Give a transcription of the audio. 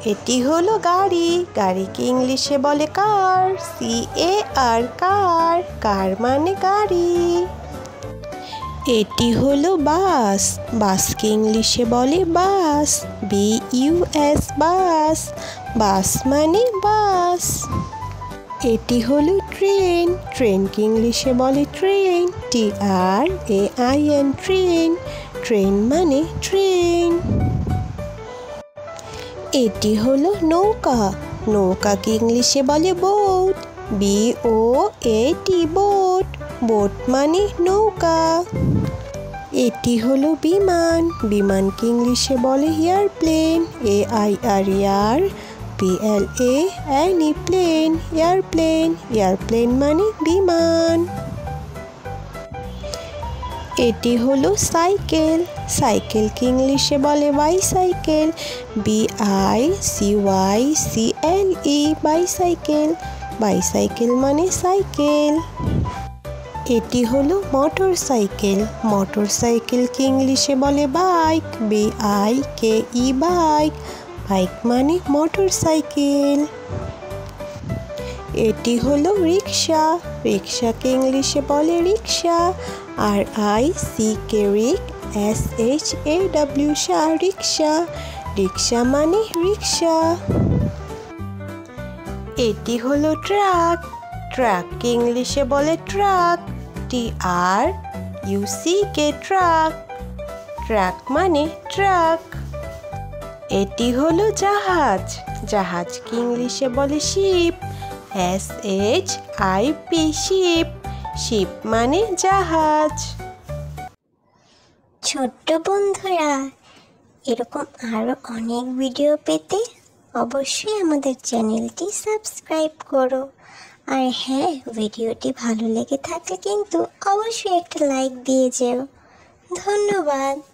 এটি হলো গাড়ি। গাড়িকে ইংলিশে বলে কার। CAR কার। কার মানে গাড়ি। এটি হলো বাস। বাসকে ইংলিশে বলে বাস। BUS বাস। বাস মানে বাস। এটি হলো ট্রেন। ট্রেনকে ইংলিশে বলে ট্রেন। TRAIN train. ট্রেন মানে ট্রেন। এটি হলো নৌকা। নৌকাকে ইংলিশে বলে বোট। BOAT boat. বোট মানে নৌকা। এটি হলো বিমান। বিমানকে ইংলিশে বলে airplane. AIR PLANE plane. Airplane. Airplane মানে বিমান। এটি হলো সাইকেল। সাইকেলকে ইংলিশে বলে বাইসাইকেল। BICYCLE bicycle. বাইসাইকেল মানে সাইকেল। এটি হলো মোটর সাইকেল। মোটর সাইকেলকে ইংলিশে বলে বাইক। BIKE bike. বাইক মানে মোটর সাইকেল। এটি হলো রিক্সা। রিক্সাকে ইংলিশে বলে রিক্সা। RICK SHAW রিক্সা। রিক্সা মানে রিক্সা। এটি হলো ট্রাক। ট্রাককে ইংলিশে বলে ট্রাক। TRUCK truck. ট্রাক মানে ট্রাক। এটি হলো জাহাজ। জাহাজকে ইংলিশে বলে শিপ। SHIP sheep. শিপ মানে জাহাজ। ছোট্ট বন্ধুরা, এরকম আরো অনেক ভিডিও পেতে অবশ্যই আমাদের চ্যানেলটি সাবস্ক্রাইব করো। আর হ্যাঁ, ভিডিওটি ভালো লেগে থাকলে কিন্তু অবশ্যই একটা লাইক দিয়ে যেও। ধন্যবাদ।